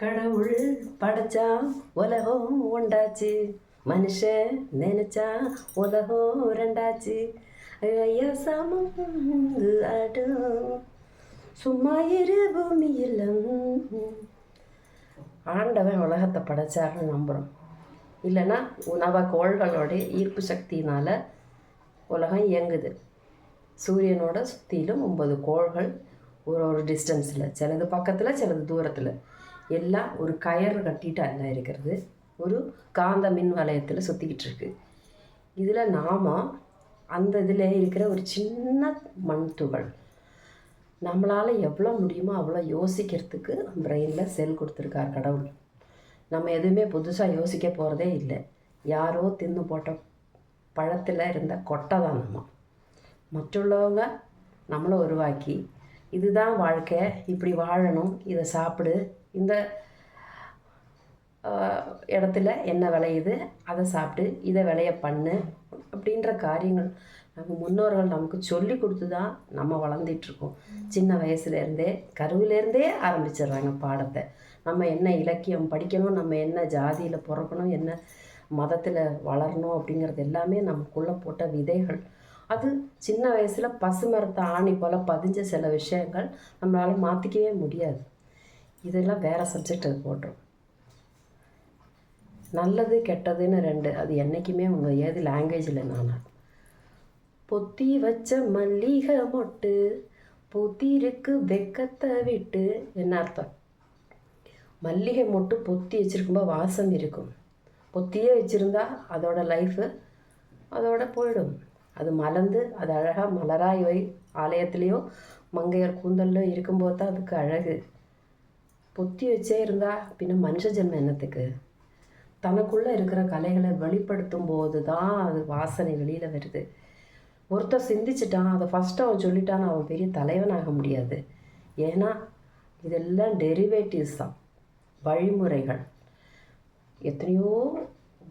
கடவுள் படைச்சா உலகம் உண்டாச்சு, மனுஷன் நினைச்சா உலகம் ரெண்டாச்சு. ஐயா சமந்து ஆடும் சும்மா இரு பூமியில். ஆண்டவன் உலகத்தை படைச்சாருன்னு நம்புகிறோம். இல்லைன்னா நவகோள்களோடைய ஈர்ப்பு சக்தியினால் உலகம் இயங்குது. சூரியனோட சுற்றிலும் 9 கோள்கள் ஒரு டிஸ்டன்ஸில், சிலது பக்கத்தில் சிலது தூரத்தில், எல்லாம் ஒரு கயறு கட்டிட்டு அல்ல இருக்கிறது. ஒரு காந்த மின் வலயத்தில் சுற்றிக்கிட்டு இருக்கு. இதில் நாம் அந்த இதில் இருக்கிற ஒரு சின்ன மண் துகள். நம்மளால் எவ்வளோ முடியுமோ அவ்வளோ யோசிக்கிறதுக்கு பிரெயினில் செல் கொடுத்துருக்கார் கடவுள். நம்ம எதுவுமே புதுசாக யோசிக்க போகிறதே இல்லை. யாரோ தின்னு போட்ட பழத்தில் இருந்த கொட்டை தான் நம்ம. மற்றுள்ளவங்க நம்மளை உருவாக்கி இதுதான் வாழ்க்கை, இப்படி வாழணும், இதை சாப்பிடு, இந்த இடத்துல என்ன விளையுது அதை சாப்பிட்டு இதை விளைய பண்ணு அப்படின்ற காரியங்கள் நம்ம முன்னோர்கள் நமக்கு சொல்லி கொடுத்து தான் நம்ம வளர்ந்துட்டுருக்கோம். சின்ன வயசுலேருந்தே கருவிலேருந்தே ஆரம்பிச்சிடுறாங்க பாடத்தை. நம்ம என்ன இலக்கியம் படிக்கணும், நம்ம என்ன ஜாதியில் பிறக்கணும், என்ன மதத்தில் வளரணும் அப்படிங்கிறது எல்லாமே நமக்குள்ளே போட்ட விதைகள். அது சின்ன வயசில் பசுமரத்தை ஆணி போல் பதிஞ்ச சில விஷயங்கள் நம்மளால் மாற்றிக்கவே முடியாது. இதெல்லாம் வேறு சப்ஜெக்ட் அது போட்டுரும். நல்லது கெட்டதுன்னு 2, அது என்றைக்குமே உங்கள் ஏது லாங்குவேஜில் நான் பொத்தி வச்ச மல்லிகை மொட்டு பொத்திருக்கு வெக்கத்தை விட்டு. என்ன அர்த்தம்? மல்லிகை மொட்டு பொத்தி வச்சுருக்கும்போது வாசம் இருக்கும். பொத்தியே வச்சுருந்தா அதோட லைஃபு அதோட போயிடும். அது மலர்ந்து அது அழகாக மலராய் ஆலயத்துலேயோ மங்கையர் கூந்தல்ல இருக்கும்போது தான் அதுக்கு அழகு. பொத்தி வச்சே இருந்தால் பின்ன மனுஷ ஜென்மம் என்னத்துக்கு? தனக்குள்ளே இருக்கிற கலைகளை வெளிப்படுத்தும் போது தான் அது வாசனை வெளியில் வருது. ஒருத்தர் சிந்திச்சிட்டான், அதை ஃபஸ்ட்டு அவன் சொல்லிட்டான்னு அவன் பெரிய தலைவனாக முடியாது. ஏன்னா இதெல்லாம் டெரிவேட்டிவ்ஸ் தான், வழிமுறைகள். எத்தனையோ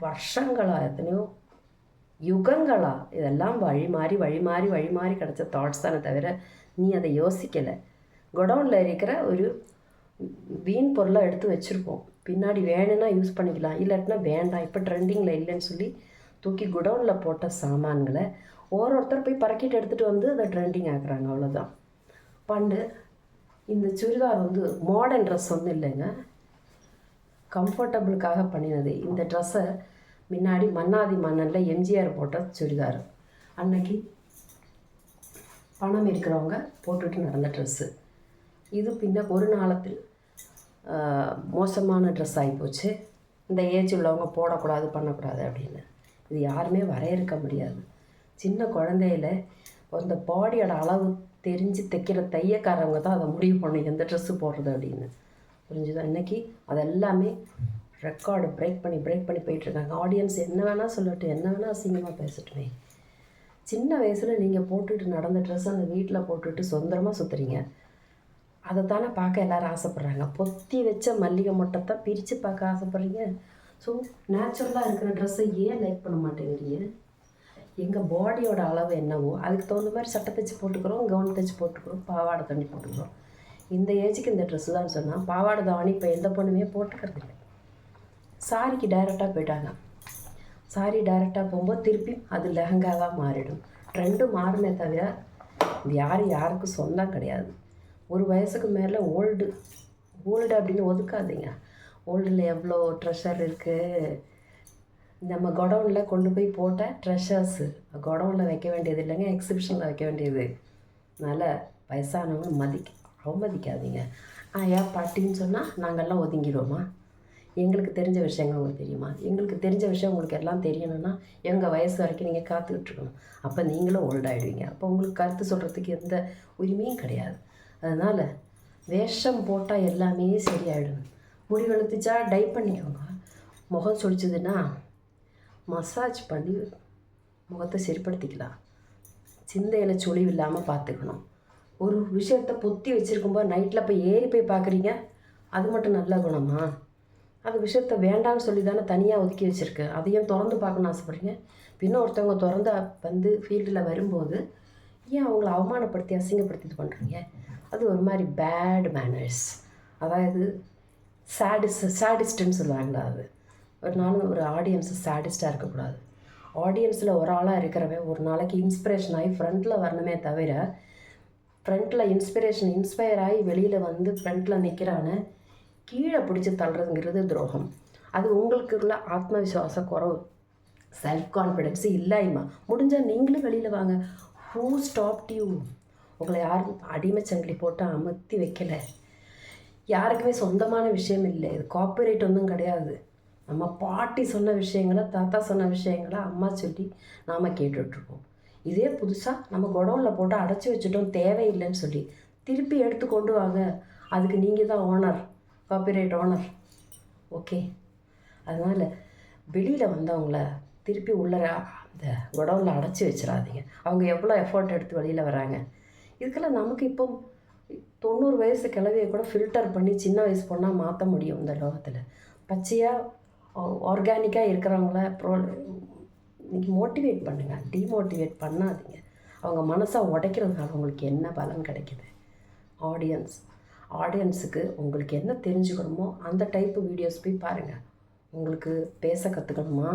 வருஷங்களாக, எத்தனையோ யுகங்களா இதெல்லாம் வழி மாறி கிடச்ச தாட்ஸ் தானே தவிர நீ அதை யோசிக்கலை. குடவுனில் இருக்கிற ஒரு வீண் பொருளை எடுத்து வச்சுருப்போம், பின்னாடி வேணும்னா யூஸ் பண்ணிக்கலாம், இல்லாட்டினா வேண்டாம், இப்போ ட்ரெண்டிங்கில் இல்லைன்னு சொல்லி தூக்கி குடவுனில் போட்ட சாமான்களை ஒருத்தர் போய் பறக்கிட்டு எடுத்துகிட்டு வந்து அதை ட்ரெண்டிங் ஆக்குறாங்க. அவ்வளோதான். பண்டு இந்த சுடிதார் மாடர்ன் ட்ரெஸ் இல்லைங்க, கம்ஃபர்டபுளுக்காக பண்ணினது. இந்த ட்ரெஸ்ஸை முன்னாடி மன்னாதி மன்னனில் எம்ஜிஆர் போட்ட சுடிதார். அன்னைக்கு பணம் இருக்கிறவங்க போட்டுட்டு நடந்த ட்ரெஸ்ஸு. இது பின்ன ஒரு நாளத்தில் மோசமான ட்ரெஸ் ஆகிப்போச்சு. இந்த ஏஜ் உள்ளவங்க போடக்கூடாது பண்ணக்கூடாது அப்படின்னு. இது யாருமே வரையறுக்க முடியாது. சின்ன குழந்தையில அந்த பாடியோட அளவு தெரிஞ்சு தைக்கிற தையக்காரவங்க தான் அதை முடிவு பண்ணும் எந்த ட்ரெஸ்ஸு போடுறது அப்படின்னு. புரிஞ்சுதான்? இன்றைக்கி அதெல்லாமே ரெக்கார்டு பிரேக் பண்ணி போயிட்டுருக்காங்க. ஆடியன்ஸ் என்ன வேணால் சொல்லட்டும், என்ன வேணால் அசிங்கமாக பேசட்டுமே. சின்ன வயசில் நீங்கள் போட்டுட்டு நடந்த ட்ரெஸ் அந்த வீட்டில் போட்டுட்டு சுதந்திரமாக சுற்றுறீங்க. அதை தானே பார்க்க எல்லோரும் ஆசைப்பட்றாங்க. பொத்தி வச்ச மல்லிகை மொட்டை தான் பிரித்து பார்க்க ஆசைப்பட்றீங்க. ஸோ நேச்சுரலாக இருக்கிற ட்ரெஸ்ஸை ஏன் லைக் பண்ண மாட்டேங்கிறீங்க? எங்கள் பாடியோட அளவு என்னவோ அதுக்கு தகுந்த மாதிரி சட்டை தைச்சி போட்டுக்கிறோம், கவுன் தைச்சி போட்டுக்கிறோம், பாவாடை தண்ணி போட்டுக்கிறோம். இந்த ஏஜுக்கு இந்த ட்ரெஸ்ஸு தான் சொன்னால் பாவாடை தாவணி இப்போ எந்த பொண்ணுமே போட்டுக்கிறது இல்லை. சாரிக்கு டைரெக்டாக போயிட்டாங்க. சாரி டைரெக்டாக போகும்போது திருப்பி அது லெஹங்காவாக மாறிடும். ட்ரெண்டும் மாறுமே தவிர இது யாருக்கும் சொந்தம் கிடையாது. ஒரு வயசுக்கு மேலே ஓல்டு அப்படின்னு ஒதுக்காதீங்க. ஓல்டில் எவ்வளோ ட்ரெஷர் இருக்குது. நம்ம குடவுனில் கொண்டு போய் போட்ட ட்ரெஷர்ஸு குடவுனில் வைக்க வேண்டியது இல்லைங்க, எக்ஸிபிஷனில் வைக்க வேண்டியது. அதனால் வயசானவங்க அவமதிக்காதீங்க. ஏன் பாட்டின்னு சொன்னால் நாங்கள்லாம் ஒதுங்கிடுவோமா? எங்களுக்கு தெரிஞ்ச விஷயங்கள் உங்களுக்கு தெரியுமா? எங்களுக்கு தெரிஞ்ச விஷயம் உங்களுக்கு எல்லாம் தெரியணும்னா எங்கள் வயசு வரைக்கும் நீங்கள் காத்துக்கிட்டுருக்கணும். அப்போ நீங்களும் ஓல்டாகிடுவீங்க. அப்போ உங்களுக்கு கருத்து சொல்கிறதுக்கு எந்த உரிமையும் கிடையாது. அதனால் வேஷம் போட்டால் எல்லாமே சரியாயிடும். முடி வெளுத்துச்சா டை பண்ணிக்கோங்க. முகம் சுழிச்சதுன்னா மசாஜ் பண்ணி முகத்தை சரிப்படுத்திக்கலாம். சிந்தையில் சுழிவு இல்லாமல் பார்த்துக்கணும். ஒரு விஷயத்தை பொத்தி வச்சுருக்கும்போது நைட்டில் போய் ஏறி போய் பார்க்குறீங்க, அது மட்டும் நல்ல குணமா? அது விஷயத்த வேண்டான்னு சொல்லி தானே தனியாக ஒதுக்கி வச்சுருக்கு. அதையும் திறந்து பார்க்கணுன்னு ஆசைப்பட்றீங்க. பின்ன ஒருத்தவங்க திறந்து ஃபீல்டில் வரும்போது ஏன் அவங்கள அவமானப்படுத்தி அசிங்கப்படுத்தி இது பண்ணுறீங்க? அது ஒரு மாதிரி பேட் மேனர்ஸ். அதாவது சேடிஸ்ட்டுன்னு சொல்லுவாங்களா அது. ஒரு நாள் ஒரு ஆடியன்ஸு சேடிஸ்ட்டாக இருக்கக்கூடாது. ஆடியன்ஸில் ஒரு ஆளாக இருக்கிறவன் ஒரு நாளைக்கு இன்ஸ்பிரேஷன் ஆகி ஃப்ரண்ட்டில் வரணுமே தவிர, ஃப்ரண்ட்டில் இன்ஸ்பயர் ஆகி வெளியில் வந்து ஃப்ரண்ட்டில் நிற்கிறான்னு கீழே பிடிச்சி தள்ளுறதுங்கிறது துரோகம். அது உங்களுக்குள்ள ஆத்மவிசுவாச குறவு, செல்ஃப் கான்ஃபிடென்ஸு இல்லாய்மா. முடிஞ்சால் நீங்களும் வெளியில் வாங்க. Who stopped you? உங்களை யாரும் அடிமைச்சங்கிலி போட்டு அமர்த்தி வைக்கலை. யாருக்குமே சொந்தமான விஷயம் இல்லை. இது காப்பிரைட் ஒன்றும் கிடையாது. நம்ம பாட்டி சொன்ன விஷயங்களை, தாத்தா சொன்ன விஷயங்களை அம்மா சொல்லி நாம் கேட்டுட்ருக்கோம். இதே புதுசாக நம்ம குடோனில் போட்டு அடைச்சி வச்சுட்டோம் தேவையில்லைன்னு சொல்லி திருப்பி எடுத்து கொண்டு வாங்க. அதுக்கு நீங்கள் தான் ஓனர், காப்பிரைட் ஓனர். ஓகே, அதனால் வெளியில் வந்தவங்கள திருப்பி உள்ள அந்த குடோனில் அடைச்சி வச்சிடாதீங்க. அவங்க எவ்வளோ எஃபோர்ட் எடுத்து வெளியில் வராங்க. இதுக்கெல்லாம் நமக்கு இப்போ 90 வயசு கிழவியை கூட ஃபில்டர் பண்ணி சின்ன வயசு பொண்ணாக மாற்ற முடியும் இந்த லோகத்தில். பச்சையாக ஆர்கானிக்காக இருக்கிறவங்கள இன்னைக்கு மோட்டிவேட் பண்ணுங்கள், டிமோட்டிவேட் பண்ணாதீங்க. அவங்க மனசை உடைக்கிறதுனால உங்களுக்கு என்ன பலன் கிடைக்குது? ஆடியன்ஸுக்கு உங்களுக்கு என்ன தெரிஞ்சுக்கணுமோ அந்த டைப்பு வீடியோஸ் போய் பாருங்கள். உங்களுக்கு பேச கற்றுக்கணுமா,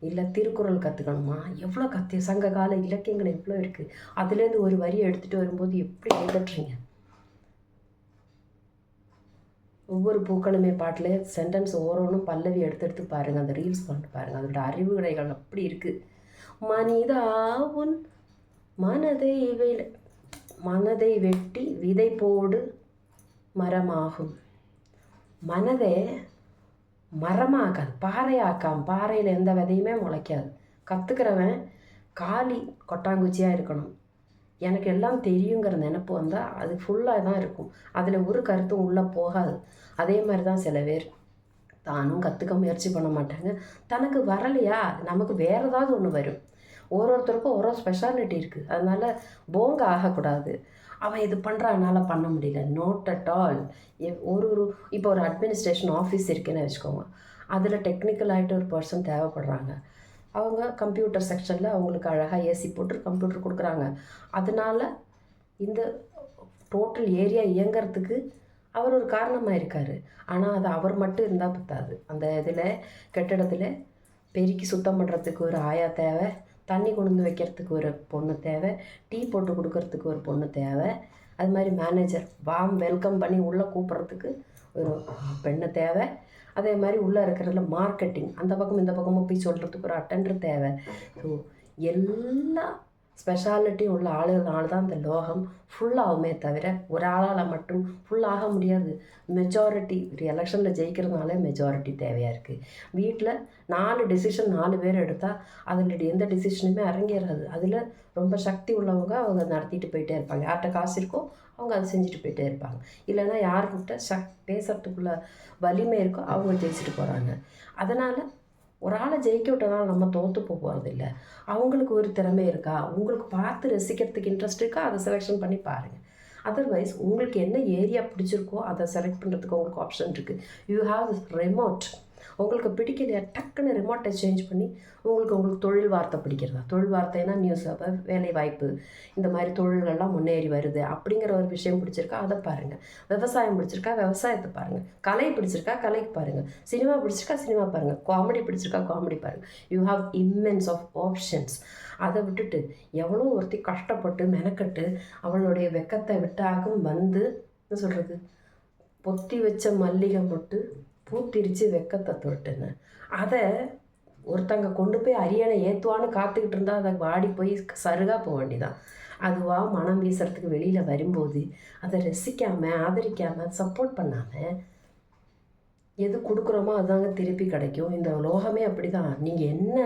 இல்லை திருக்குறள் கற்றுக்கணுமா, எவ்வளோ சங்க கால இலக்கியங்கள் எவ்வளோ இருக்குது. அதுலேருந்து ஒரு வரியை எடுத்துகிட்டு வரும்போது எப்படி கைதட்டுறீங்க? ஒவ்வொரு பூக்களுமே பாட்டில் சென்டென்ஸ் ஓரோனும் பல்லவி எடுத்து பாருங்கள். அந்த ரீல்ஸ் பண்ணிட்டு பாருங்கள். அதோட அறிவுரைகள் அப்படி இருக்குது. மனிதா உன் மனதை வெட்டி விதை போடு மரமாகும். மனதை மரமாக்காது, பாறையில் எந்த விதையுமே முளைக்காது. கற்றுக்கிறவன் காலி கொட்டாங்குச்சியாக இருக்கணும். எனக்கு எல்லாம் தெரியுங்கிற நினப்பு வந்தால் அது ஃபுல்லாக தான் இருக்கும். அதில் ஒரு கருத்தும் உள்ளே போகாது. அதே மாதிரி தான் சில பேர் தானும் கற்றுக்க முயற்சி பண்ண மாட்டாங்க. தனக்கு வரலையா, நமக்கு வேறு ஏதாவது ஒன்று வரும். ஒருத்தருக்கும் ஒரு ஸ்பெஷாலிட்டி இருக்குது. அதனால் போங்க ஆகக்கூடாது. அவன் இது பண்ணுறான்னால பண்ண முடியல, நோட் அட் ஆல். இப்போ ஒரு அட்மினிஸ்ட்ரேஷன் ஆஃபீஸ் இருக்குன்னு வச்சுக்கோங்க. அதில் டெக்னிக்கல் ஆகிட்டு ஒரு பர்சன் தேவைப்படுறாங்க. அவங்க கம்ப்யூட்டர் செக்ஷனில் அவங்களுக்கு அழகாக ஏசி போட்டு கம்ப்யூட்டர் கொடுக்குறாங்க. அதனால் இந்த டோட்டல் ஏரியா இயங்கிறதுக்கு அவர் ஒரு காரணமாக இருக்கார். ஆனால் அது அவர் மட்டும் இருந்தால் பத்தாது. அந்த இதில் கட்டிடத்தில் பெருக்கி சுத்தம் பண்ணுறதுக்கு ஒரு ஆயா தேவை, தண்ணி கொண்டு வந்து வைக்கிறதுக்கு ஒரு பொண்ணு தேவை, டீ போட்டு கொடுக்கறதுக்கு ஒரு பொண்ணு தேவை. அது மாதிரி மேனேஜர் வெல்கம் பண்ணி உள்ளே கூப்பிட்றதுக்கு ஒரு பெண்ணு தேவை. அதே மாதிரி உள்ளே இருக்கிறதுல மார்க்கெட்டிங், அந்த பக்கம் இந்த பக்கமும் போய் சொல்கிறதுக்கு ஒரு அட்டெண்டர் தேவை. ஸோ எல்லா ஸ்பெஷாலிட்டியும் உள்ள ஆளுகளால் தான் இந்த லோகம் ஃபுல்லாகுமே தவிர ஒரு ஆளால் மட்டும் ஃபுல்லாக முடியாது. மெஜாரிட்டி ஒரு எலெக்ஷனில் ஜெயிக்கிறதுனால மெஜாரிட்டி தேவையாக இருக்குது. வீட்டில் 4 டிசிஷன் 4 பேர் எடுத்தால் அதில் எந்த டிசிஷனுமே அரங்கேறாது. அதில் ரொம்ப சக்தி உள்ளவங்க அவங்க நடத்திட்டு போயிட்டே இருப்பாங்க. யார்கிட்ட காசு இருக்கோ அவங்க அதை செஞ்சுட்டு போயிட்டே இருப்பாங்க. இல்லைன்னா யார்கிட்ட பேசுறதுக்குள்ள வலிமை இருக்கோ அவங்க ஜெயிச்சுட்டு போகிறாங்க. அதனால் ஒரு ஆளை ஜெயிக்க விட்டதால் நம்ம தோற்று போகிறதில்ல. அவங்களுக்கு ஒரு திறமை இருக்கா, உங்களுக்கு பார்த்து ரசிக்கிறதுக்கு இன்ட்ரெஸ்ட் இருக்கா, அதை செலெக்ஷன் பண்ணி பாருங்கள். அதர்வைஸ் உங்களுக்கு என்ன ஏரியா பிடிச்சிருக்கோ அதை செலக்ட் பண்ணுறதுக்கு உங்களுக்கு ஆப்ஷன் இருக்குது. You have remote. உங்களுக்கு பிடிக்கலையா, டக்குன்னு ரிமோட்டை சேஞ்ச் பண்ணி உங்களுக்கு தொழில் வார்த்தை பிடிக்கிறதா, தொழில் வார்த்தைனா நியூஸ் பேப்பர், வேலை வாய்ப்பு, இந்த மாதிரி தொழில்கள்லாம் முன்னேறி வருது அப்படிங்கிற ஒரு விஷயம் பிடிச்சிருக்கா அதை பாருங்கள். விவசாயம் பிடிச்சிருக்கா விவசாயத்தை பாருங்கள். கலை பிடிச்சிருக்கா கலைக்கு பாருங்கள். சினிமா பிடிச்சிருக்கா சினிமா பாருங்கள். காமெடி பிடிச்சிருக்கா காமெடி பாருங்கள். You have immense of options. அதை விட்டுட்டு எவ்வளோ ஒருத்தி கஷ்டப்பட்டு மெனக்கட்டு அவளுடைய வெக்கத்தை விட்டாகும் வந்து என்ன சொல்கிறது, பொத்தி வச்ச மல்லிகை போட்டு பூத்திரிச்சு வெக்கத்தை தொட்டுன்னு அதை ஒருத்தங்க கொண்டு போய் அரியணை ஏற்றுவான்னு காத்துக்கிட்டு இருந்தால் அதை வாடி போய் சருகாக போக வேண்டிதான். அதுவாக மனம் வீசுறதுக்கு வெளியில் வரும்போது அதை ரசிக்காமல் ஆதரிக்காமல் சப்போர்ட் பண்ணாமல் எது கொடுக்குறோமோ அதுதாங்க திருப்பி கிடைக்கும். இந்த உலகமே அப்படி தான். நீங்கள் என்ன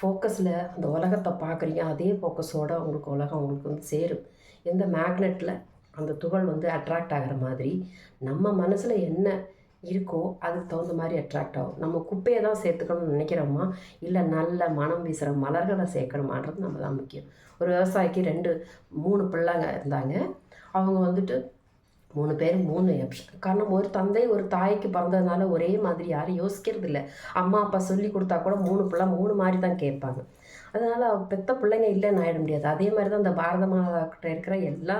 ஃபோக்கஸில் அந்த உலகத்தை பார்க்குறீங்க அதே ஃபோக்கஸோடு உங்களுக்கு உலகம் உங்களுக்கு வந்து சேரும். எந்த மேக்னெட்டில் அந்த துகள் வந்து அட்ராக்ட் ஆகிற மாதிரி நம்ம மனசில் என்ன இருக்கோ அதுக்கு தகுந்த மாதிரி அட்ராக்ட் ஆகும். நம்ம குப்பையை தான் சேர்த்துக்கணும்னு நினைக்கிறோமா, இல்லை நல்ல மனம் வீசுகிற மலர்களை சேர்க்கணுமான்றது நம்ம தான் முக்கியம். ஒரு விவசாயிக்கு 3 பிள்ளைங்க இருந்தாங்க. அவங்க வந்துட்டு 3 பேர் 3 ஆப்ஷன். காரணம் ஒரு தந்தை ஒரு தாய்க்கு பிறந்ததுனால ஒரே மாதிரி யாரும் யோசிக்கிறது இல்லை. அம்மா அப்பா சொல்லி கொடுத்தா கூட 3 பிள்ளை 3 மாதிரி தான் கேட்பாங்க. அதனால் பெத்த பிள்ளைங்க இல்லைன்னு ஆகிட முடியாது. அதே மாதிரி தான் இந்த பாரத மாதா கிட்ட இருக்கிற எல்லா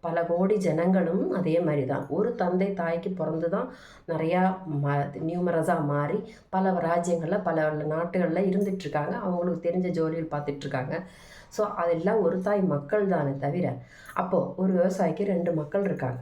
பல கோடி ஜனங்களும் அதே மாதிரி தான். ஒரு தந்தை தாய்க்கு பிறந்து தான் நிறையா நியூமரஸாக மாறி பல ராஜ்யங்களில் பல நாட்டுகளில் இருந்துகிட்ருக்காங்க. அவங்களுக்கு தெரிஞ்ச ஜோலியில் பார்த்துட்ருக்காங்க. ஸோ அதெல்லாம் ஒரு தாய் மக்கள் தானே தவிர, அப்போது ஒரு விவசாயிக்கு 2 மக்கள் இருக்காங்க,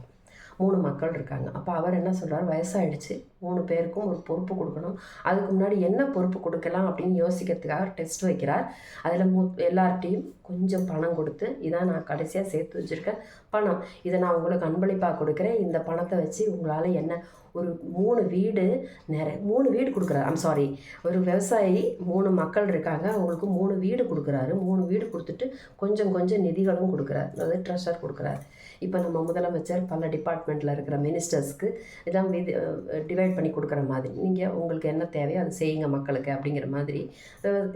3 மக்கள் இருக்காங்க. அப்போ அவர் என்ன சொல்கிறார், வயசாகிடுச்சு, 3 பேருக்கும் ஒரு பொறுப்பு கொடுக்கணும். அதுக்கு முன்னாடி என்ன பொறுப்பு கொடுக்கலாம் அப்படின்னு யோசிக்கிறதுக்காக டெஸ்ட் வைக்கிறார். அதில் எல்லார்ட்டையும் கொஞ்சம் பணம் கொடுத்து, இதான் நான் கடைசியாக சேர்த்து வச்சுருக்கேன் பணம், இதை நான் உங்களுக்கு அன்பளிப்பாக கொடுக்குறேன், இந்த பணத்தை வச்சு உங்களால் என்ன ஒரு 3 வீடு 3 வீடு கொடுக்குறாரு. சாரி, ஒரு விவசாயி 3 மக்கள் இருக்காங்க, அவங்களுக்கு 3 வீடு கொடுக்குறாரு. 3 வீடு கொடுத்துட்டு கொஞ்சம் கொஞ்சம் நிதிகளும் கொடுக்குறாரு, அதாவது ட்ரெஷர் கொடுக்குறாரு. இப்போ நம்ம முதலமைச்சர் பல டிபார்ட்மெண்ட்டில் இருக்கிற மினிஸ்டர்ஸ்க்கு இதான் டிவைட் பண்ணி கொடுக்குற மாதிரி, நீங்கள் உங்களுக்கு என்ன தேவையோ அது செய்யுங்க மக்களுக்கு அப்படிங்கிற மாதிரி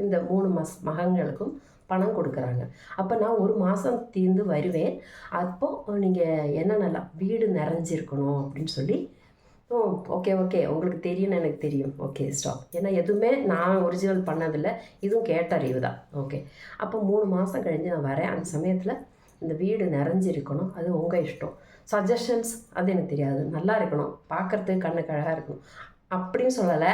இந்த 3 மகன்களுக்கும் பணம் கொடுக்குறாங்க. அப்போ நான் ஒரு மாதம் தீர்ந்து வருவேன், அப்போது நீங்கள் என்னென்னலாம் வீடு நிறைஞ்சிருக்கணும் அப்படின்னு சொல்லி. ஓகே உங்களுக்கு தெரியும்னு எனக்கு தெரியும், ஓகே ஸ்டாப். ஏன்னா எதுவுமே நான் ஒரிஜினல் பண்ணதில்லை, இதுவும் கேட்ட அறிவு தான். ஓகே, அப்போ 3 மாதம் கழிஞ்சு நான் வரேன். அந்த சமயத்தில் இந்த வீடு நிறைஞ்சிருக்கணும், அது உங்கள் இஷ்டம். சஜஷன்ஸ் அது எனக்கு தெரியாது, நல்லா இருக்கணும், பார்க்குறதுக்கு கண்ணுக்கு அழகாக இருக்கணும் அப்படின்னு சொல்லலை.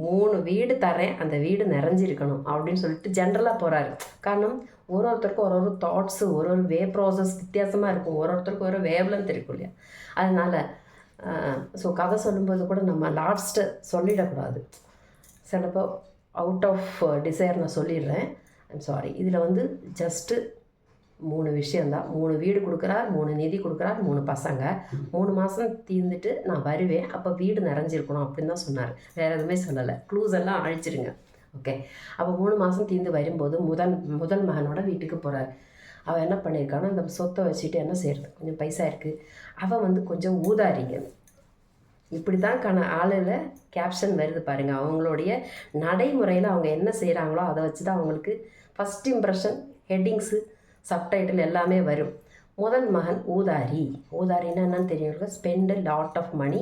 3 வீடு தரேன், அந்த வீடு நிறைஞ்சிருக்கணும் அப்படின்னு சொல்லிட்டு ஜென்ரலாக போகிறாரு. காரணம், ஒருத்தருக்கும் ஒரு தாட்ஸு, ஒரு வே ப்ராசஸ் வித்தியாசமாக இருக்கும், ஒருத்தருக்கும் ஒரு வேவ்லென்த் இருக்கும் இல்லையா. அதனால் ஸோ கதை சொல்லும்போது கூட நம்ம லாஸ்ட்டு சொல்லிடக்கூடாது. சிலப்போ அவுட் ஆஃப் டிசைர் நான் சொல்லிடுறேன், ஐம் சாரி. இதில் ஜஸ்ட்டு 3 விஷயந்தான். 3 வீடு கொடுக்குறார், 3 நிதி கொடுக்குறார், 3 பசங்க. 3 மாதம் தீர்ந்துட்டு நான் வருவேன், அப்போ வீடு நிறைஞ்சிருக்கணும் அப்படின்னு தான் சொன்னார், வேறு எதுவுமே சொல்லலை. க்ளூஸ் எல்லாம் அழிச்சிருங்க. ஓகே, அப்போ 3 மாதம் தீர்ந்து வரும்போது முதல் மகனோட வீட்டுக்கு போகிறார். அவன் என்ன பண்ணியிருக்கான்னா, அந்த சொத்தை வச்சுட்டு என்ன செய்கிறது, கொஞ்சம் பைசா இருக்குது, அவன் கொஞ்சம் ஊதாரிங்க. இப்படி தான் ஆளில் கேப்ஷன் வருது பாருங்கள். அவங்களுடைய நடைமுறையில் அவங்க என்ன செய்கிறாங்களோ அதை வச்சு தான் அவங்களுக்கு ஃபஸ்ட் இம்ப்ரெஷன், ஹெட்டிங்ஸு, சப்டைட்டில் எல்லாமே வரும். முதல் மகன் ஊதாரின்னா என்னன்னு தெரியும், spend lot of money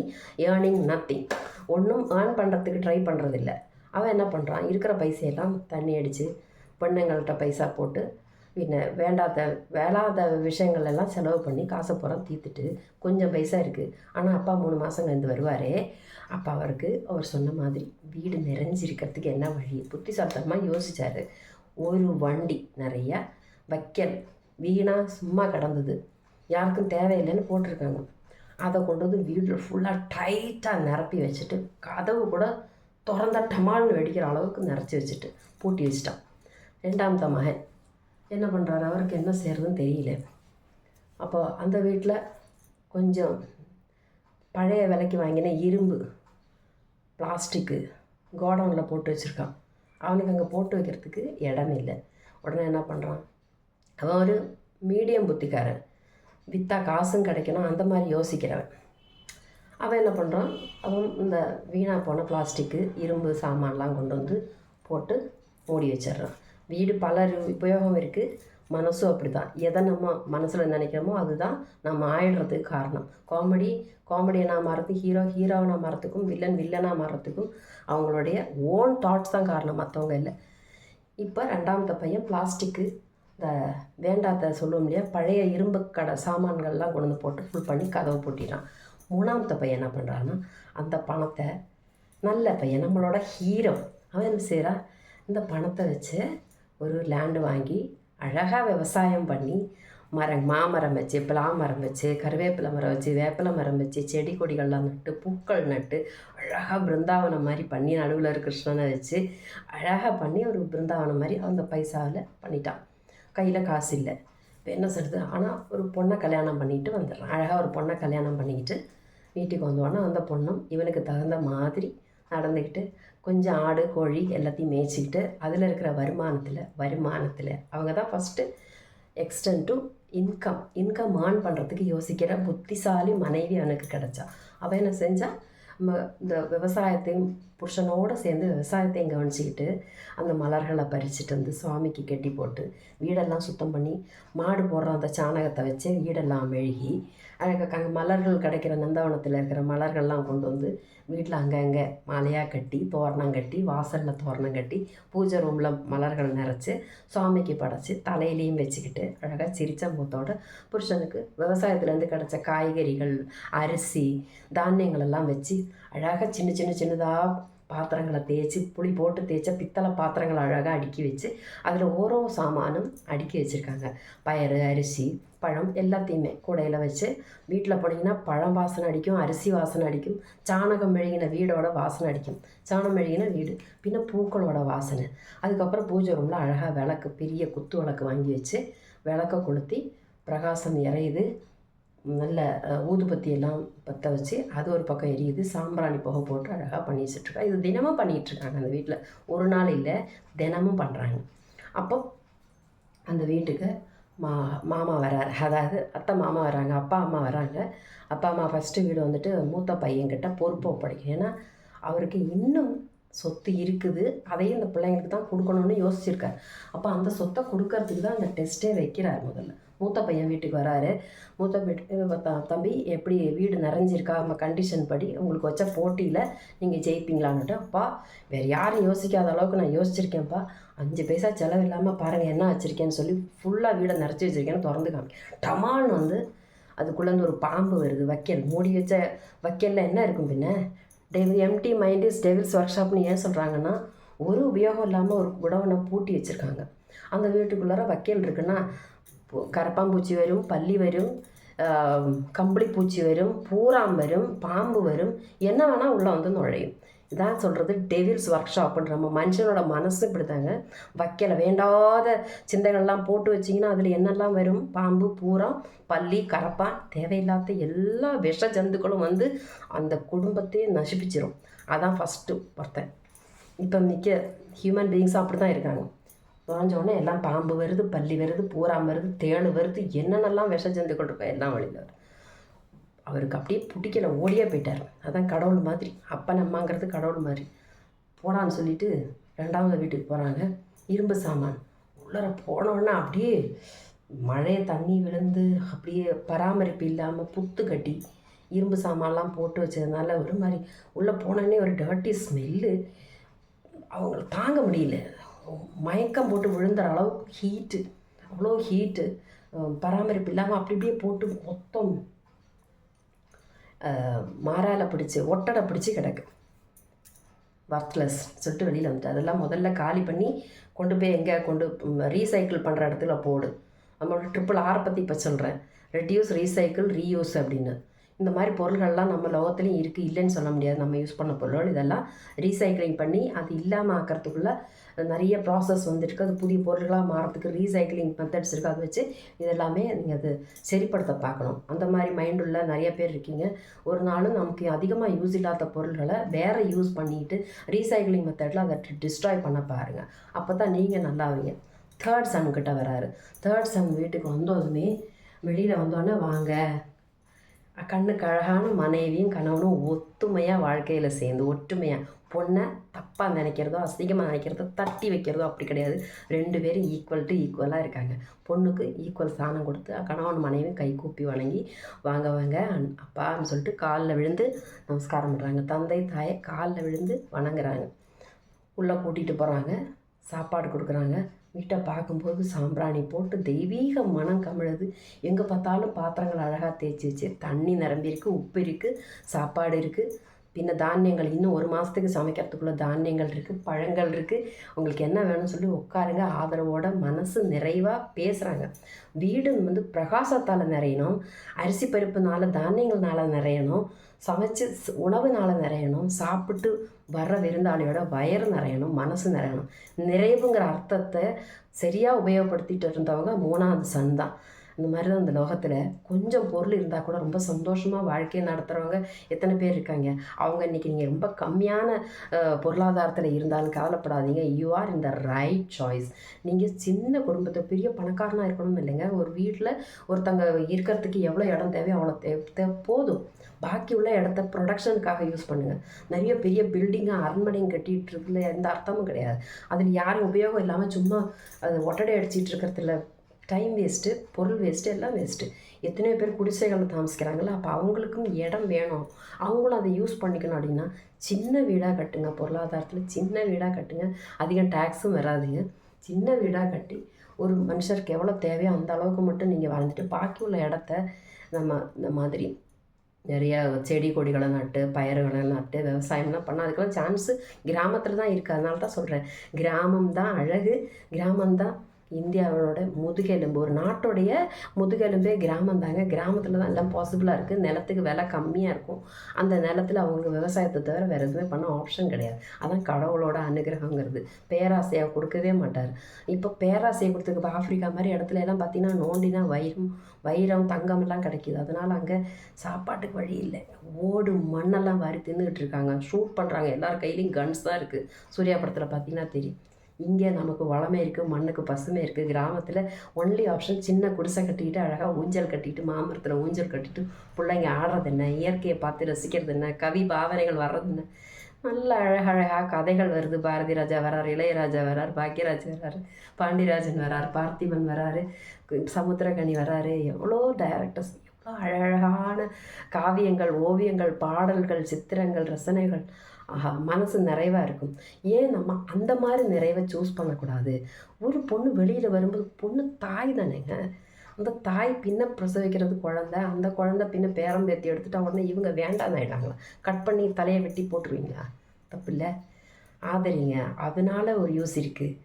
earning nothing. ஒன்றும் ஏர்ன் பண்ணுறதுக்கு ட்ரை பண்ணுறதில்ல. அவன் என்ன பண்ணுறான், இருக்கிற பைசையெல்லாம் தண்ணி அடித்து பெண்ணுங்கள்கிட்ட பைசா போட்டு வேளாத விஷயங்கள் எல்லாம் செலவு பண்ணி காசை பூரா தீர்த்துட்டு கொஞ்சம் பைசா இருக்குது. ஆனால் அப்பா 3 மாதம் கழிந்து வருவார். அப்போ அவர் சொன்ன மாதிரி வீடு நிறைஞ்சிருக்கிறதுக்கு என்ன வழி, புத்திசாலித்தனமாக யோசித்தார். ஒரு வண்டி நிறையா வைக்கல் வீணாக சும்மா கிடந்தது, யாருக்கும் தேவையில்லைன்னு போட்டிருக்காங்க. அதை கொண்டு வீடு ஃபுல்லாக டைட்டாக நிரப்பி வச்சுட்டு, கதவு கூட திறந்த டமால்னு வெடிக்கிற அளவுக்கு நிறச்சி வச்சுட்டு பூட்டி வச்சிட்டான். 2ஆம் மகன் என்ன பண்ணுறாரு, அவருக்கு என்ன செய்கிறதுன்னு தெரியல. அப்போ அந்த வீட்டில் கொஞ்சம் பழைய விலைக்கு வாங்கின இரும்பு, பிளாஸ்டிக்கு கோடவுனில் போட்டு வச்சுருக்கான். அவனுக்கு அங்கே போட்டு வைக்கிறதுக்கு இடம் இல்லை. உடனே என்ன பண்ணுறான், அவன் ஒரு மீடியம் புத்திக்காரன், விற்றா காசும் கிடைக்கணும் அந்த மாதிரி யோசிக்கிறவன். அவன் என்ன பண்ணுறான், அவன் இந்த வீணாக போன பிளாஸ்டிக்கு இரும்பு சாமான்லாம் கொண்டு போட்டு மூடி வச்சிட்றான். வீடு பல உபயோகம் இருக்குது, மனசும் அப்படி தான். எதை நம்ம மனசில் நினைக்கிறோமோ அதுதான் நம்ம ஆயிடுறதுக்கு காரணம். காமெடியனாக மாறத்துக்கும், ஹீரோவனாக மாறத்துக்கும், வில்லனாக மாறத்துக்கும் அவங்களுடைய ஓன் தாட்ஸ் தான் காரணம், மற்றவங்க இல்லை. இப்போ 2ஆம் பையன் பிளாஸ்டிக்கு இந்த வேண்டாத சொல்லுவோம் இல்லையா, பழைய இரும்பு சாமான்கள்லாம் கொண்டு போட்டு ஃபுல் பண்ணி கதவை போட்டிட்டான். 3ஆம் பையன் என்ன பண்ணுறான்னா, அந்த பணத்தை, நல்ல பையன் நம்மளோட ஹீரோ, அவன் என்ன செய்கிறான், இந்த பணத்தை வச்சு ஒரு லேண்டு வாங்கி அழகாக விவசாயம் பண்ணி மாமரம் வச்சு, பலாமரம் வச்சு, கருவேப்பிலை மரம் வச்சு, வேப்பிலை மரம் வச்சு, செடி கொடிகள்லாம் நட்டு, பூக்கள் நட்டு, அழகாக பிருந்தாவனம் மாதிரி பண்ணி, நடுவில் கிருஷ்ணனை வச்சு அழகாக பண்ணி ஒரு பிருந்தாவனம் மாதிரி அந்த பைசாவில் பண்ணிட்டான். கையில் காசு இல்லை. இப்போ என்ன சொல்கிறது, ஆனால் ஒரு பொண்ணை கல்யாணம் பண்ணிட்டு வந்துடுறான். அழகாக ஒரு பொண்ணை கல்யாணம் பண்ணிக்கிட்டு வீட்டுக்கு வந்தோன்னா அந்த பொண்ணும் இவனுக்கு தகுந்த மாதிரி நடந்துக்கிட்டு கொஞ்சம் ஆடு கோழி எல்லாத்தையும் மேய்ச்சிக்கிட்டு அதில் இருக்கிற வருமானத்தில் அவங்க தான் first extent to income earn பண்ணுறதுக்கு யோசிக்கிற புத்திசாலி மனைவி அவனுக்கு கிடச்சா. அவன் என்ன செஞ்சால் இந்த விவசாயத்தையும் புருஷனோடு சேர்ந்து விவசாயத்தையும் கவனிச்சிக்கிட்டு அந்த மலர்களை பறிச்சுட்டு வந்து சுவாமிக்கு கெட்டி போட்டு வீடெல்லாம் சுத்தம் பண்ணி மாடு போடுற அந்த சாணகத்தை வச்சு வீடெல்லாம் மெழுகி அங்கே மலர்கள் கிடைக்கிற நந்தவனத்தில் இருக்கிற மலர்கள்லாம் கொண்டு வந்து வீட்டில் அங்கங்கே மாலையாக கட்டி தோரணம் கட்டி வாசலில் தோரணம் கட்டி பூஜை ரூமில் மலர்கள் நிறச்சி சுவாமிக்கு படைச்சி தலையிலையும் வச்சுக்கிட்டு அழகாக சிரிச்ச முகத்தோட புருஷனுக்கு விவசாயத்துலேருந்து கிடச்ச காய்கறிகள் அரிசி தானியங்கள் எல்லாம் வச்சு அழகாக சின்னதாக பாத்திரங்களை தேய்ச்சி புளி போட்டு தேய்ச்ச பித்தளை பாத்திரங்களை அழகாக அடுக்கி வச்சு அதில் ஓரோ சாமானும் அடுக்கி வச்சுருக்காங்க. பயறு அரிசி பழம் எல்லாத்தையுமே கூடையில் வச்சு வீட்டில் போனீங்கன்னா பழம் வாசனை அடிக்கும், அரிசி வாசனை அடிக்கும், சாணகம் மெழுகின வீடோட வாசனை அடிக்கும், சாணம் மெழுகின வீடு, பின்ன பூக்களோட வாசனை. அதுக்கப்புறம் பூஜை ரூமில் அழகாக விளக்கு பெரிய குத்து விளக்கு வாங்கி வச்சு விளக்க கொளுத்தி பிரகாசம் இறையுது. நல்ல ஊதுபத்தி எல்லாம் பற்ற வச்சு அது ஒரு பக்கம் எரியுது. சாம்பிராணி புகை போட்டு அழகாக பண்ணி வச்சுட்ருக்கா. இது தினமும் பண்ணிகிட்ருக்காங்க அந்த வீட்டில், ஒரு நாள் இல்லை தினமும் பண்ணுறாங்க. அப்போ அந்த வீட்டுக்கு மாமா வராரு, அதாவது அத்தை மாமா வராங்க, அப்பா அம்மா வராங்க. அப்பா அம்மா ஃபஸ்ட்டு வீடு வந்துட்டு மூத்த பையன்கிட்ட பொறுப்பை ஒப்படைக்கும். ஏன்னா அவருக்கு இன்னும் சொத்து இருக்குது, அதையும் இந்த பிள்ளைங்களுக்கு தான் கொடுக்கணும்னு யோசிச்சிருக்கார். அப்போ அந்த சொத்தை கொடுக்கறதுக்கு தான் அந்த டெஸ்ட்டே வைக்கிறார். முதல்ல மூத்த பையன் வீட்டுக்கு வராரு. மூத்த வீட்டுக்கு தம்பி எப்படி வீடு நிறைஞ்சிருக்கா நம்ம கண்டிஷன் படி உங்களுக்கு வச்ச போட்டியில் நீங்கள் ஜெயிப்பீங்களான்னுட்டு, அப்பா வேறு யாரும் யோசிக்காத அளவுக்கு நான் யோசிச்சிருக்கேன்ப்பா, 5 பைசா செலவு இல்லாமல் பாருங்கள் என்ன வச்சுருக்கேன்னு சொல்லி ஃபுல்லாக வீடை நிறச்சி வச்சுருக்கேன்னு திறந்து காமி. டமான்னு வந்து அதுக்குள்ளேருந்து ஒரு பாம்பு வருது. வைக்கல் மூடி வச்ச வைக்கலில் என்ன இருக்கும் பின்ன? எம்டி மைண்ட் இஸ் டெவில்ஸ் ஒர்க் ஷாப்னு ஏன் சொல்கிறாங்கன்னா, ஒரு உபயோகம் இல்லாமல் ஒரு குடவனை பூட்டி வச்சுருக்காங்க. அந்த வீட்டுக்குள்ளார வைக்கல் இருக்குன்னா கரப்பாம்பூச்சி வரும், பல்லி வரும், கம்பளி பூச்சி வரும், பூராம் வரும், பாம்பு வரும், என்ன வேணால் உள்ளே வந்து நுழையும். இதான் சொல்கிறது டெவில்ஸ் ஒர்க் ஷாப்புன்ற. நம்ம மனுஷனோட மனசு இப்படித்தாங்க. வைக்கல வேண்டாத சிந்தைகள்லாம் போட்டு வச்சிங்கன்னா அதில் என்னெல்லாம் வரும்? பாம்பு, பூரம், பல்லி, கரப்பான், தேவையில்லாத எல்லா விஷ ஜந்துக்களும் வந்து அந்த குடும்பத்தையே நசிப்பிச்சிடும். அதான் ஃபஸ்ட்டு ஒருத்தன். இப்போ மிக்க ஹியூமன் பீயிங்ஸ் அப்படி தான் இருக்காங்க. நுழைஞ்சோடனே எல்லாம் பாம்பு வருது, பல்லி வருது, பூராம் வருது, தேள் வருது, என்னென்னலாம் விஷ ஜந்துக்கள் இருக்கோ எல்லாம் வழியில் வரும். அவருக்கு அப்படியே பிடிக்கல, ஓடியே போயிட்டார். அதான் கடவுள் மாதிரி, அப்பன் அம்மாங்கிறது கடவுள் மாதிரி. போடான்னு சொல்லிவிட்டு 2வது வீட்டுக்கு போகிறாங்க. இரும்பு சாமான் உள்ளர போனோன்னா அப்படியே மழையை தண்ணி விழுந்து அப்படியே பராமரிப்பு இல்லாமல் புத்து கட்டி இரும்பு சாமான்லாம் போட்டு வச்சதுனால ஒரு மாதிரி உள்ளே போனோடனே ஒரு டர்ட்டி ஸ்மெல்லு. அவங்கள தாங்க முடியல, மயக்கம் போட்டு விழுந்துற அளவுக்கு ஹீட்டு, அவ்வளோ ஹீட்டு. பராமரிப்பு இல்லாமல் அப்படி இப்படியே போட்டு மொத்தம் மாறால பிடிச்சி ஒட்டடை பிடிச்சி கிடக்கு. ஒர்த்லெஸ் சொல்லிட்டு வெளியில் வந்துட்டு அதெல்லாம் முதல்ல காலி பண்ணி கொண்டு போய் எங்கே கொண்டு ரீசைக்கிள் பண்ணுற இடத்துல போடு. நம்மளோட RRR பற்றி இப்போ சொல்கிறேன், ரெடியூஸ், ரீசைக்கிள், ரீயூஸ் அப்படின்னு. இந்த மாதிரி பொருள்கள்லாம் நம்ம லோகத்துலேயும் இருக்குது, இல்லைன்னு சொல்ல முடியாது. நம்ம யூஸ் பண்ண பொருள்கள் இதெல்லாம் ரீசைக்கிளிங் பண்ணி அது இல்லாமல் ஆக்கிறதுக்குள்ளே நிறைய ப்ராசஸ் வந்துருக்கு. அது புதிய பொருள்களாக மாறத்துக்கு ரீசைக்கிளிங் மெத்தட்ஸ் இருக்குது. அதை வச்சு இதெல்லாமே நீங்கள் அது சரிப்படுத்த பார்க்கணும். அந்த மாதிரி மைண்டுள்ள நிறைய பேர் இருக்கீங்க. ஒரு நாளும் நமக்கு அதிகமாக யூஸ் இல்லாத பொருள்களை வேறு யூஸ் பண்ணிட்டு ரீசைக்கிளிங் மெத்தடில் அதை டிஸ்ட்ராய் பண்ண பாருங்கள். அப்போ தான் நீங்கள் நல்லாவீங்க. 3rd சன் கிட்ட வராரு. 3rd சன் வீட்டுக்கு வந்தோதுமே வெளியில் வந்தோடனே வாங்க, கண்ணுக்கு அழகான மனைவியும் கணவனும் ஒத்துமையாக வாழ்க்கையில் சேர்ந்து ஒற்றுமையாக, பொண்ணை தப்பாக நினைக்கிறதோ அசிங்கமாக நினைக்கிறதோ தட்டி வைக்கிறதோ அப்படி கிடையாது. 2 பேரும் ஈக்குவலாக இருக்காங்க. பொண்ணுக்கு ஈக்குவல் ஸ்தானம் கொடுத்து கணவன் மனைவி கை கூப்பி வணங்கி வாங்க வாங்க அப்பான்னு சொல்லிட்டு காலில் விழுந்து நமஸ்காரம் பண்ணுறாங்க. தந்தை தாயை காலில் விழுந்து வணங்குறாங்க. உள்ளே கூட்டிகிட்டு போகிறாங்க, சாப்பாடு கொடுக்குறாங்க. வீட்டை பார்க்கும்போது சாம்பிராணி போட்டு தெய்வீக மனம் கமிழுது. எங்கே பார்த்தாலும் பாத்திரங்கள் அழகாக தேய்ச்சி வச்சு, தண்ணி நிரம்பியிருக்கு, உப்பு இருக்குது, சாப்பாடு இருக்குது, பின்ன தானியங்கள் இன்னும் 1 மாதத்துக்கு சமைக்கிறதுக்குள்ள தானியங்கள் இருக்குது, பழங்கள் இருக்குது. உங்களுக்கு என்ன வேணும்னு சொல்லி உட்காருங்க. ஆதரவோட மனசு நிறைவாக பேசுகிறாங்க. வீடு வந்து பிரகாசத்தால் நிறையணும், அரிசி பருப்புனால தானியங்கள்னால நிறையணும், சமைச்சு உணவுனால நிறையணும், சாப்பிட்டு வர்ற விருந்தாளியோட வயிறு நிறையணும், மனசு நிறையணும். நிறைவுங்கிற அர்த்தத்தை சரியாக உபயோகப்படுத்திட்டு இருந்தவங்க 3வது சன் தான். இந்த மாதிரி தான் இந்த லோகத்தில் கொஞ்சம் பொருள் இருந்தால் கூட ரொம்ப சந்தோஷமாக வாழ்க்கையை நடத்துகிறவங்க எத்தனை பேர் இருக்காங்க. அவங்க இன்றைக்கி நீங்கள் ரொம்ப கம்மியான பொருளாதாரத்தில் இருந்தாலும் கவலைப்படாதீங்க. You are in the right choice. நீங்கள் சின்ன குடும்பத்தை பெரிய பணக்காரனாக இருக்கணும்னு இல்லைங்க. ஒரு வீட்டில் ஒருத்தங்க இருக்கிறதுக்கு எவ்வளோ இடம் தேவையோ அவ்வளோ போதும். பாக்கி உள்ள இடத்த ப்ரொடக்ஷனுக்காக யூஸ் பண்ணுங்கள். நிறைய பெரிய பில்டிங்காக அரண்மனையும் கட்டிகிட்டு இருக்குல்ல, எந்த அர்த்தமும் கிடையாது. அதில் யாரும் உபயோகம் இல்லாமல் சும்மா அது ஒட்டடை அடிச்சிட்டு இருக்கிறதுல டைம் வேஸ்ட்டு, பொருள் வேஸ்ட்டு, எல்லாம் வேஸ்ட்டு. எத்தனையோ பேர் குடிசைகளில் தாமசிக்கிறாங்களா, அப்போ அவங்களுக்கும் இடம் வேணும், அவங்களும் அதை யூஸ் பண்ணிக்கணும். அப்படின்னா சின்ன வீடாக கட்டுங்க. பொருளாதாரத்தில் சின்ன வீடாக கட்டுங்க. அதிகம் டேக்ஸும் வராதுங்க. சின்ன வீடாக கட்டி ஒரு மனுஷருக்கு எவ்வளோ தேவையோ அந்த அளவுக்கு மட்டும் நீங்கள் வாழ்ந்துட்டு பாக்கி உள்ள இடத்த இந்த மாதிரி நிறையா செடி கொடிகளை நட்டு பயிர்களை நட்டு விவசாயம்லாம் பண்ணால் அதுக்கெல்லாம் சான்ஸு கிராமத்தில் தான் இருக்குது. அதனால தான் சொல்கிறேன், கிராமம் தான் அழகு, கிராமம்தான் இந்தியாவோட முதுகெலும்பு. ஒரு நாட்டுடைய முதுகெலும்பே கிராமம் தாங்க. கிராமத்தில் தான் எல்லாம் பாசிபிளாக இருக்குது. நிலத்துக்கு விலை கம்மியாக இருக்கும். அந்த நிலத்தில் அவங்களுக்கு விவசாயத்தை தவிர வேறு எதுவுமே பண்ண ஆப்ஷன் கிடையாது. அதான் கடவுளோட அனுகிரகங்கிறது. பேராசையாக கொடுக்கவே மாட்டார். இப்போ பேராசையை கொடுத்துருக்கு. இப்போ ஆஃப்ரிக்கா மாதிரி இடத்துல எல்லாம் பார்த்தீங்கன்னா நோண்டினா வைரம் தங்கமெல்லாம் கிடைக்கிது. அதனால் அங்கே சாப்பாட்டுக்கு வழி இல்லை. ஓடு மண்ணெல்லாம் வாரி தின்னுக்கிட்டு இருக்காங்க, ஷூட் பண்ணுறாங்க. எல்லார் கையிலையும் கன்ஸ் தான் இருக்குது. சூர்யா படத்தில் பார்த்தீங்கன்னா தெரியும். இங்கே நமக்கு வளமே இருக்குது, மண்ணுக்கு பசுமை இருக்குது. கிராமத்தில் ஒன்லி ஆப்ஷன் சின்ன குடிசை கட்டிக்கிட்டு அழகாக ஊஞ்சல் கட்டிட்டு மாமரத்தில் ஊஞ்சல் கட்டிட்டு பிள்ளைங்க ஆடுறது என்ன, இயற்கையை பார்த்து ரசிக்கிறது என்ன, கவி பாவனைகள் வர்றது என்ன, நல்ல அழகழகாக கதைகள் வருது. பாரதி ராஜா வரார், இளையராஜா வரார், பாக்யராஜ் வராரு, பாண்டியராஜன் வராரு, பார்த்திபன் வராரு, சமுத்திரகனி வராரு. எவ்வளோ டைரக்டர்ஸ், எவ்வளோ அழகழகான காவியங்கள், ஓவியங்கள், பாடல்கள், சித்திரங்கள், ரசனைகள். ஆஹா, மனசு நிறைவாக இருக்கும். ஏன் நம்ம அந்த மாதிரி நிறைவை சூஸ் பண்ணக்கூடாது? ஒரு பொண்ணு வெளியில் வரும்போது பொண்ணு தாய் தானேங்க. அந்த தாய் பின்ன பிரசவிக்கிறது குழந்த, அந்த குழந்தை பின்ன பேரம்பேத்தி எடுத்துகிட்டா உடனே இவங்க வேண்டான்னு ஆகிட்டாங்களா? கட் பண்ணி தலையை வெட்டி போட்டுருவீங்களா? தப்பு இல்லை, ஆதரிங்க. அதனால ஒரு யூஸ் இருக்குது.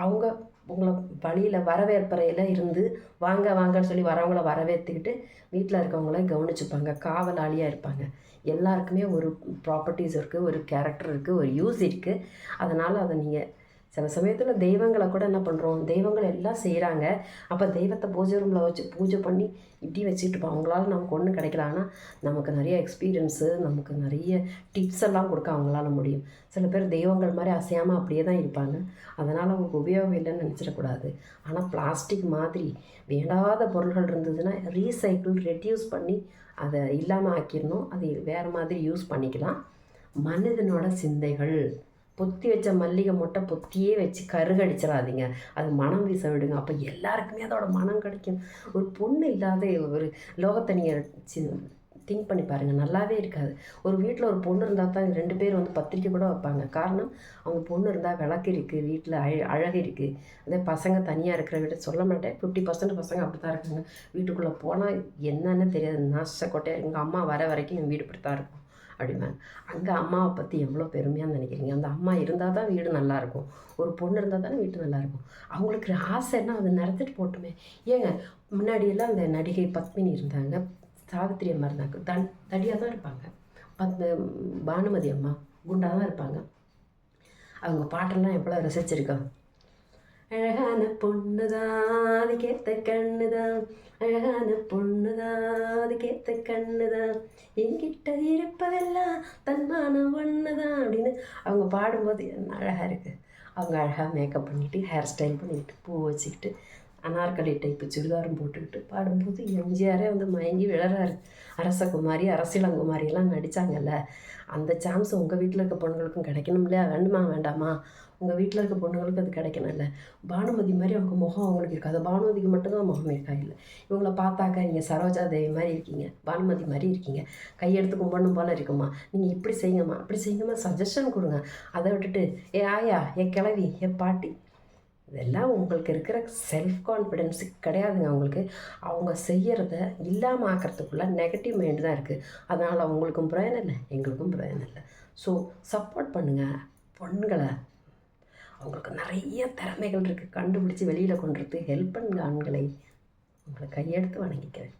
அவங்க உங்களை வழியில் வரவேற்பறையில் இருந்து வாங்க வாங்கன்னு சொல்லி வரவங்கள வரவேற்றுக்கிட்டு வீட்டில் இருக்கவங்கள கவனிச்சுப்பாங்க, காவலாளியாக இருப்பாங்க. எல்லாருக்குமே ஒரு ப்ராப்பர்ட்டிஸ் இருக்குது, ஒரு கேரக்டர் இருக்குது, ஒரு யூஸ் இருக்குது. அதனால் அதை நீங்கள் சில சமயத்தில் தெய்வங்களை கூட என்ன பண்ணுறோம், தெய்வங்கள் எல்லாம் செய்கிறாங்க. அப்போ தெய்வத்தை பூஜை ரூமில் வச்சு பூஜை பண்ணி இப்படி வச்சுட்டுப்போம். அவங்களால நமக்கு ஒன்றும் கிடைக்கல. ஆனால் நமக்கு நிறைய எக்ஸ்பீரியன்ஸு, நமக்கு நிறைய டிப்ஸ் எல்லாம் கொடுக்க அவங்களால முடியும். சில பேர் தெய்வங்கள் மாதிரி அசையாமல் அப்படியே தான் இருப்பாங்க. அதனால் அவங்களுக்கு உபயோகம் இல்லைன்னு நினச்சிடக்கூடாது. ஆனால் பிளாஸ்டிக் மாதிரி வேண்டாத பொருள்கள் இருந்ததுன்னா ரீசைக்கிள், ரெடியூஸ் பண்ணி அதை இல்லாமல் ஆக்கிடணும். அது வேறு மாதிரி யூஸ் பண்ணிக்கலாம். மனிதனோட சிந்தைகள், பொத்தி வச்ச மல்லிகை மொட்டை பொத்தியே வச்சு கருகடிச்சிடாதீங்க. அது மனம் வீச விடுங்க. அப்போ எல்லாருக்குமே அதோட மனம் கிடைக்கும். ஒரு பொண்ணு இல்லாத ஒரு லோகத்தை நீங்கள் திங்க் பண்ணி பாருங்கள், நல்லாவே இருக்காது. ஒரு வீட்டில் ஒரு பொண்ணு இருந்தால் தான் 2 பேர் வந்து பத்திரிக்கை கூட வைப்பாங்க. காரணம், அவங்க பொண்ணு இருந்தால் விளக்கு இருக்குது, வீட்டில் அழகு இருக்குது. அதே பசங்க தனியாக இருக்கிற வீட்டை சொல்ல மாட்டேன், 50% பசங்க அப்படி தான் இருக்காங்க. வீட்டுக்குள்ளே போனால் என்னன்னு தெரியாது, நாசக்கொட்டையாக எங்கள் அம்மா வர வரைக்கும் என் வீடு இப்படி தான் இருக்கும் அப்படிம்பாங்க. அங்கே அம்மாவை பற்றி எவ்வளோ பெருமையாக நினைக்கிறீங்க? அந்த அம்மா இருந்தால் தான் வீடு நல்லாயிருக்கும். ஒரு பொண்ணு இருந்தால் தானே வீட்டு நல்லாயிருக்கும். அவங்களுக்கு ஆசைன்னா அதை நடத்திட்டு போட்டுமே. ஏங்க, முன்னாடியெல்லாம் அந்த நடிகை பத்மினி இருந்தாங்க, சாவித்திரி அம்மா இருந்தாங்க, தடியாக தான் இருப்பாங்க. பானுமதி அம்மா குண்டாக தான் இருப்பாங்க. அவங்க பாட்டெல்லாம் எவ்வளோ ரசிச்சிருக்கோம். அழகான பொண்ணு தான் அதுக்கேற்ற கண்ணு தான், அழகான பொண்ணு தான் அதுக்கேற்ற கண்ணு தான், என்கிட்ட இருப்பதெல்லாம் தன்மானம் ஒன்று தான் அப்படின்னு அவங்க பாடும்போது என்ன அழகாக இருக்குது. அவங்க அழகாக மேக்கப் பண்ணிவிட்டு, ஹேர் ஸ்டைல் பண்ணிக்கிட்டு, பூ வச்சுக்கிட்டு, அனார்கலி டைப்பு சுடிதாரும் போட்டுக்கிட்டு பாடும்போது எம்ஜிஆரே வந்து மயங்கி விழறாரு. அரசகுமாரி, அரசியலங்குமாரியெல்லாம் நடித்தாங்கல்ல, அந்த சான்ஸ் உங்கள் வீட்டில் இருக்க பொண்ணுங்களுக்கும் கிடைக்கணும் இல்லையா? வேண்டுமா வேண்டாமா? உங்கள் வீட்டில் இருக்க பொண்ணுங்களுக்கு அது கிடைக்கணும்ல. பானுமதி மாதிரி அவங்க முகம் அவங்களுக்கு இருக்காது. பானுமதிக்கு மட்டும்தான் முகம் இருக்கா? இல்லை, இவங்கள பார்த்தாக்கா நீங்கள் சரோஜா தேவி மாதிரி இருக்கீங்க, பானுமதி மாதிரி இருக்கீங்க, கையெடுத்து கும்பிடணும் போல் இருக்குமா, நீங்கள் இப்படி செய்யுங்கம்மா அப்படி செய்யுங்கம்மா சஜஷன் கொடுங்க. அதை விட்டுட்டு ஏ ஆயா, ஏ கிளவி, ஏ பாட்டி, இதெல்லாம் உங்களுக்கு இருக்கிற செல்ஃப் கான்ஃபிடென்ஸு கிடையாதுங்க. அவங்களுக்கு அவங்க செய்கிறத இல்லாமல் ஆக்கிறதுக்குள்ள நெகட்டிவ் மைண்டு தான் இருக்குது. அதனால் அவங்களுக்கும் பிரயோஜனம் இல்லை, எங்களுக்கும் பிரயோஜனம் இல்லை. ஸோ சப்போர்ட் பண்ணுங்கள் பொண்களை. அவங்களுக்கு நிறைய திறமைகள் இருக்குது, கண்டுபிடிச்சி வெளியில் கொண்டு வரது ஹெல்ப் பண்ணுங்க ஆண்களை. உங்களை கையெடுத்து வணங்கிக்கிறேன்.